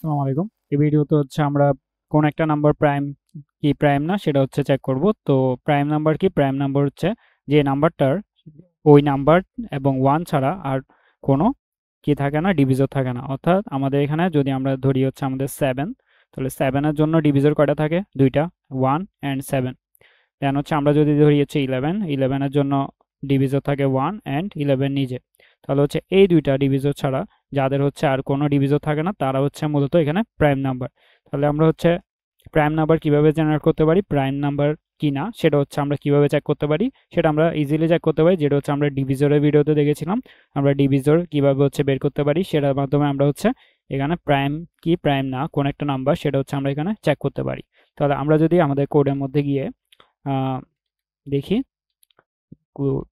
আসসালামু আলাইকুম। এই ভিডিওতে হচ্ছে আমরা কোন একটা নাম্বার প্রাইম কি প্রাইম না সেটা হচ্ছে চেক করব। তো প্রাইম নাম্বার কি? প্রাইম নাম্বার হচ্ছে যে নাম্বারটার ওই নাম্বার এবং 1 ছাড়া আর কোনো কি থাকে না, ডিভিজর থাকে না। অর্থাৎ আমাদের এখানে যদি আমরা ধরি হচ্ছে আমাদের 7, তাহলে 7 এর জন্য ডিভিজর কয়টা থাকে? দুইটা, 1 এন্ড 7। দেন হচ্ছে আমরা যদি ধরি হচ্ছে 11, 11 এর জন্য ডিভিজর থাকে 1 এন্ড 11 নিজে। তাহলে হচ্ছে এই দুইটা ডিভিজর ছাড়া যাদের হচ্ছে আর কোনো ডিভিজর থাকে না তারা হচ্ছে মূলত এখানে প্রাইম নাম্বার। তাহলে আমরা হচ্ছে প্রাইম নাম্বার কিভাবে জেনারেট করতে পারি, প্রাইম নাম্বার কি না সেটা হচ্ছে আমরা কিভাবে চেক করতে পারি, সেটা আমরা ইজিলি চেক করতে পারি, যেটা হচ্ছে আমরা ডিভিজরের ভিডিওতে দেখেছিলাম। আমরা ডিভিজর কিভাবে হচ্ছে বের করতে পারি সেটার মাধ্যমে আমরা হচ্ছে এখানে প্রাইম কি প্রাইম না কোন একটা নাম্বার সেটা হচ্ছে আমরা এখানে চেক করতে পারি। তাহলে আমরা যদি আমাদের কোডের মধ্যে গিয়ে দেখি, গুড।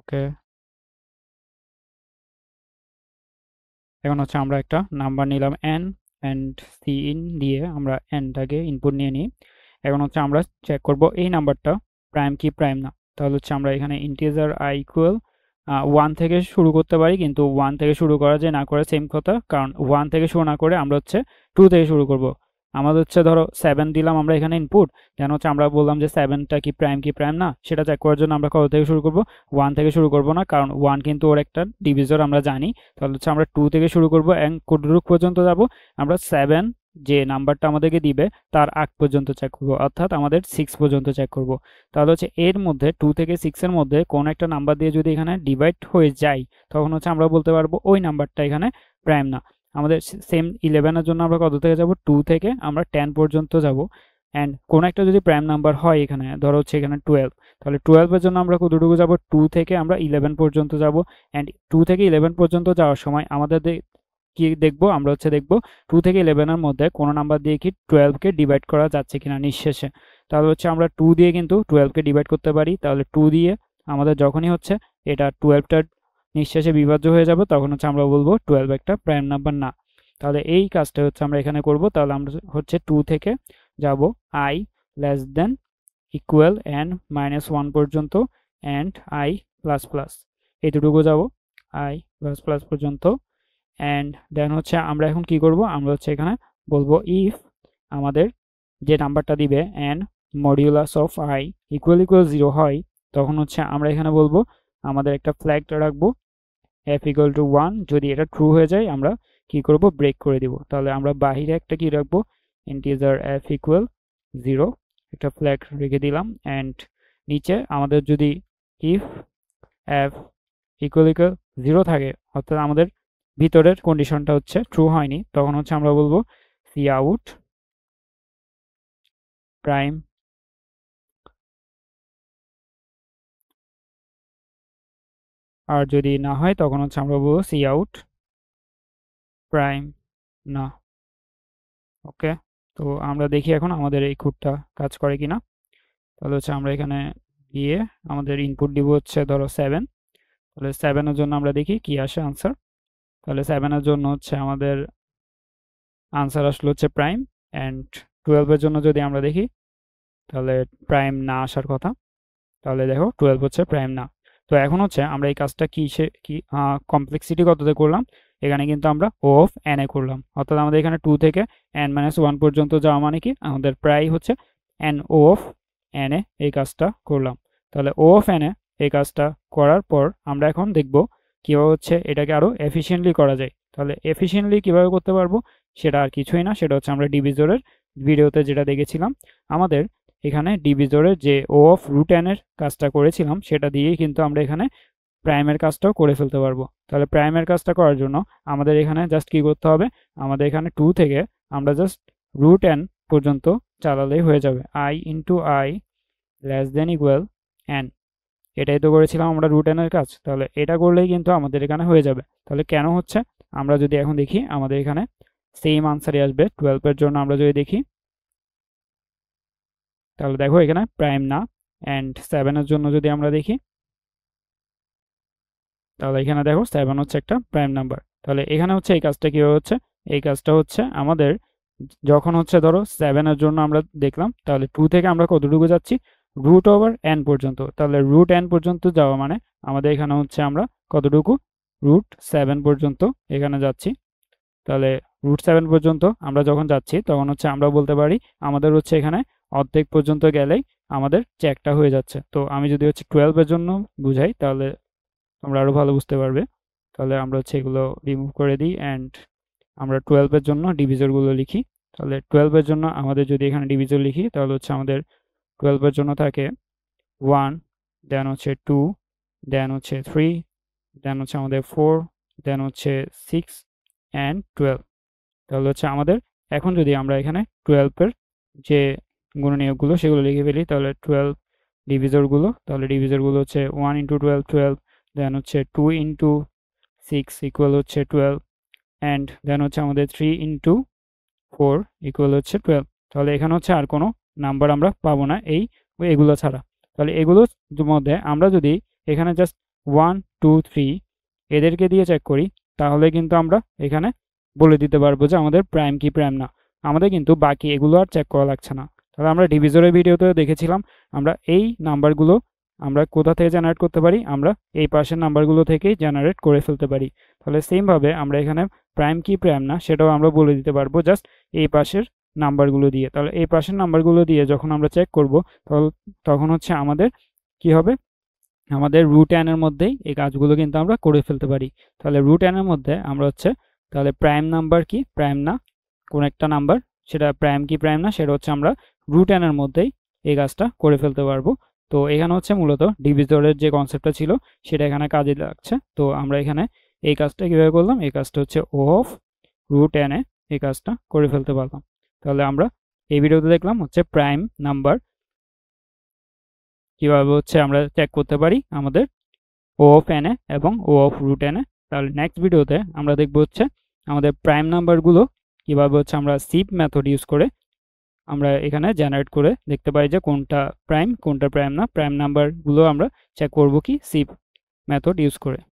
ওকে, এখন হচ্ছে আমরা একটা নাম্বার নিলাম n and cin দিয়ে আমরা nটাকে ইনপুট নিয়ে নিই। এখন হচ্ছে আমরা চেক করব এই নাম্বারটা প্রাইম কি প্রাইম না। তাহলে হচ্ছে আমরা এখানে ইন্টিজার i ইকুয়াল 1 থেকে শুরু করতে পারি, কিন্তু 1 থেকে শুরু করা যায় না করে সেম কথা, কারণ 1 থেকে শুরু না করে আমরা হচ্ছে 2 থেকে শুরু করব। আমাদের হচ্ছে ধরো 7 দিলাম আমরা এখানে ইনপুট, দেন হচ্ছে আমরা বললাম যে 7টা কি প্রাইম না সেটা চেক করার জন্য আমরা কত থেকে শুরু করব? 1 থেকে শুরু করব না, কারণ 1 কিন্তু ওর একটা ডিভিজর আমরা জানি। তাহলে হচ্ছে আমরা 2 থেকে শুরু করব এবং কতটুকু পর্যন্ত যাব? আমরা 7 যে নাম্বারটা আমাদেরকে দিবে তার আগ পর্যন্ত চেক করব, অর্থাৎ আমাদের 6 পর্যন্ত চেক করব। তাহলে হচ্ছে এর মধ্যে 2 থেকে 6 এর মধ্যে কোন একটা নাম্বার দিয়ে যদি এখানে ডিভাইড হয়ে যায় তখন হচ্ছে আমরা বলতে পারবো ওই নাম্বারটা এখানে প্রাইম না। আমাদের সেম 11 এর জন্য আমরা কত থেকে যাব? 2 থেকে আমরা 10 পর্যন্ত যাব। অ্যান্ড কোন একটা যদি প্রাইম নাম্বার হয়, এখানে ধরো হচ্ছে এখানে 12, তাহলে 12 এর জন্য আমরা কতটুকু যাব? 2 থেকে আমরা 11 পর্যন্ত যাব। অ্যান্ড 2 থেকে 11 পর্যন্ত যাওয়ার সময় আমাদের কি দেখবো? আমরা হচ্ছে দেখবো 2 থেকে 11 এর মধ্যে কোনো নাম্বার দিয়ে কি 12 কে ডিভাইড করা যাচ্ছে কিনা নিঃশেষে। তাহলে হচ্ছে আমরা 2 দিয়ে কিন্তু 12 কে ডিভাইড করতে পারি। তাহলে 2 দিয়ে আমাদের যখনই হচ্ছে এটা 12টা নিঃশেষে বিভাজ্য হয়ে যাবে তখন হচ্ছে আমরা বলবো 12 একটা প্রাইম নাম্বার না। তাহলে এই কাজটা হচ্ছে আমরা এখানে করব। তাহলে আমরা হচ্ছে 2 থেকে যাব i less than equal n minus 1 পর্যন্ত অ্যান্ড i প্লাস প্লাস, এইটুকু যাব i প্লাস প্লাস পর্যন্ত। অ্যান্ড দেন হচ্ছে আমরা এখন কি করব? আমরা হচ্ছে এখানে বলবো ইফ আমাদের যে নাম্বারটা দিবে n modulus of i equal 0 হয়, তখন হচ্ছে আমরা এখানে বলবো আমাদের একটা ফ্ল্যাগ রাখবো f ইকুয়াল টু 1। যদি এটা ট্রু হয়ে যায় আমরা কি করব? ব্রেক করে দিব। তাহলে আমরা বাহিরে একটা কি রাখবো? ইন্টিজার f ইকুয়াল 0 একটা ফ্ল্যাগ রেখে দিলাম। অ্যান্ড নিচে আমাদের যদি ইফ f ইকুয়াল 0 থাকে, অর্থাৎ আমাদের ভিতরের কন্ডিশনটা হচ্ছে ট্রু হয়নি, তখন হচ্ছে আমরা বলবো সি আউট প্রাইম। আর যদি না হয় তখন হচ্ছে আমরা বলবো সি আউট প্রাইম না। ওকে, তো আমরা দেখি এখন আমাদের এই কোডটা কাজ করে কিনা। তাহলে হচ্ছে আমরা এখানে গিয়ে আমাদের ইনপুট দিব হচ্ছে ধরো 7। তাহলে 7 এর জন্য আমরা দেখি কি আসে আনসার। তাহলে 7 এর জন্য হচ্ছে আমাদের আনসার আসলো হচ্ছে প্রাইম। অ্যান্ড 12 এর জন্য যদি আমরা দেখি তাহলে প্রাইম না আসার কথা। তাহলে দেখো 12 হচ্ছে প্রাইম না। তো এখন হচ্ছে আমরা এই কাজটা কি কমপ্লেক্সিটি কততে করলাম? এখানে কিন্তু আমরা ও অফ এন এ করলাম, অর্থাৎ আমাদের এখানে 2 থেকে n মাইনাস 1 পর্যন্ত যাওয়া মানে কি আমাদের প্রায় হচ্ছে N O of N A এই কাজটা করলাম। তাহলে ও অফ এন এ এই কাজটা করার পর আমরা এখন দেখব কীভাবে হচ্ছে এটাকে আরও এফিসিয়েন্টলি করা যায়। তাহলে এফিসিয়েন্টলি কীভাবে করতে পারবো সেটা আর কিছুই না, সেটা হচ্ছে আমরা ডিভিজরের ভিডিওতে যেটা দেখেছিলাম। আমাদের এখানে ডিভিজরের যে ও অফ রুট এন এর কাজটা করেছিলাম সেটা দিয়েই কিন্তু আমরা এখানে প্রাইমের কাজটাও করে ফেলতে পারবো। তাহলে প্রাইমের কাজটা করার জন্য আমাদের এখানে জাস্ট কি করতে হবে? আমাদের এখানে 2 থেকে আমরা জাস্ট রুট এন পর্যন্ত চালালেই হয়ে যাবে। i into i less than equal N, এটাই তো করেছিলাম আমরা রুট এন এর কাজ। তাহলে এটা করলেই কিন্তু আমাদের এখানে হয়ে যাবে। তাহলে কেন হচ্ছে? আমরা যদি এখন দেখি আমাদের এখানে সেম আনসারই আসবে 12 এর জন্য। আমরা যদি দেখি তাহলে দেখো এখানে প্রাইম না। অ্যান্ড 7 এর জন্য যদি আমরা দেখি তাহলে এখানে দেখো 7 হচ্ছে একটা প্রাইম নাম্বার। তাহলে এখানে হচ্ছে এই কাজটা কীভাবে হচ্ছে? এই কাজটা হচ্ছে আমাদের যখন হচ্ছে ধরো 7 এর জন্য আমরা দেখলাম, তাহলে 2 থেকে আমরা কতটুকু যাচ্ছি, রুট ওভার n পর্যন্ত। তাহলে রুট n পর্যন্ত যাওয়া মানে আমাদের এখানে হচ্ছে আমরা কতটুকু, রুট 7 পর্যন্ত এখানে যাচ্ছি। তাহলে রুট 7 পর্যন্ত আমরা যখন যাচ্ছি তখন হচ্ছে আমরা বলতে পারি আমাদের হচ্ছে এখানে অর্ধেক পর্যন্ত গেলেই আমাদের চেকটা হয়ে যাচ্ছে। তো আমি যদি হচ্ছে 12 এর জন্য বুঝাই তাহলে তোমরা আরো ভালো বুঝতে পারবে। তাহলে আমরা হচ্ছে এগুলো রিমুভ করে দিই অ্যান্ড আমরা 12 এর জন্য ডিভিজরগুলো লিখি। তাহলে 12 এর জন্য আমাদের যদি এখানে ডিভিজর লিখি তাহলে হচ্ছে আমাদের 12 এর জন্য থাকে 1, দেন হচ্ছে 2, দেন হচ্ছে 3, দেন হচ্ছে আমাদের 4, দেন হচ্ছে 6 অ্যান্ড 12। তাহলে হচ্ছে আমাদের এখন যদি আমরা এখানে 12 এর যে গুণনীয়কগুলো সেগুলো লিখে ফেলি, তাহলে 12 ডিভিজরগুলো, তাহলে ডিভিজরগুলো হচ্ছে 1 ইন্টু 12 12, দেন হচ্ছে 2 ইন্টু 6 ইকুয়াল হচ্ছে 12, অ্যান্ড দেন হচ্ছে আমাদের 3 ইন্টু 4 ইকুয়াল হচ্ছে 12। তাহলে এখানে হচ্ছে আর কোনো নাম্বার আমরা পাবো না এগুলো ছাড়া। তাহলে এগুলোর মধ্যে আমরা যদি এখানে জাস্ট 1 2 3 এদেরকে দিয়ে চেক করি তাহলে কিন্তু আমরা এখানে বলে দিতে পারবো যে আমাদের প্রাইম কি প্রাইম না। আমাদের কিন্তু বাকি এগুলো আর চেক করা লাগছে না। তাহলে আমরা ডিভিজরের ভিডিওতে দেখেছিলাম আমরা এই নাম্বারগুলো আমরা কোথা থেকে জেনারেট করতে পারি, আমরা এই পাশের নাম্বারগুলো থেকেই জেনারেট করে ফেলতে পারি। তাহলে সেমভাবে আমরা এখানে প্রাইম কি প্রাইম না সেটাও আমরা বলে দিতে পারবো জাস্ট এই পাশের নাম্বারগুলো দিয়ে। তাহলে এই পাশের নাম্বারগুলো দিয়ে যখন আমরা চেক করব তখন হচ্ছে আমাদের কি হবে, আমাদের রুট n এর মধ্যেই এই কাজগুলো কিন্তু আমরা করে ফেলতে পারি। তাহলে রুট n এর মধ্যে আমরা হচ্ছে তাহলে প্রাইম নাম্বার কি প্রাইম না কোন একটা নাম্বার সেটা প্রাইম কি প্রাইম না সেটা হচ্ছে আমরা রুট n এর মধ্যেই এই কাজটা করে ফেলতে পারবো। তো এখানে হচ্ছে মূলত ডিভিজরের যে কনসেপ্টটা ছিল সেটা এখানে কাজে লাগছে। তো আমরা এখানে এই কাজটা কিভাবে করলাম, এই কাজটা হচ্ছে ও অফ রুট n এ এই কাজটা করে ফেলতে পারলাম। তাহলে আমরা এই ভিডিওতে দেখলাম হচ্ছে প্রাইম নাম্বার কিভাবে হচ্ছে আমরা চেক করতে পারি আমাদের ও অফ এন এ এবং ও অফ রুট এন এ। তাহলে নেক্সট ভিডিওতে আমরা দেখবো হচ্ছে আমাদের প্রাইম নাম্বারগুলো কিভাবে হচ্ছে আমরা সিপ মেথড ইউজ করে আমরা এখানে জেনারেট করে দেখতে পাই যে কোনটা প্রাইম কোনটা প্রাইম না। প্রাইম নাম্বারগুলো আমরা চেক করবো কি সিপ মেথড ইউজ করে।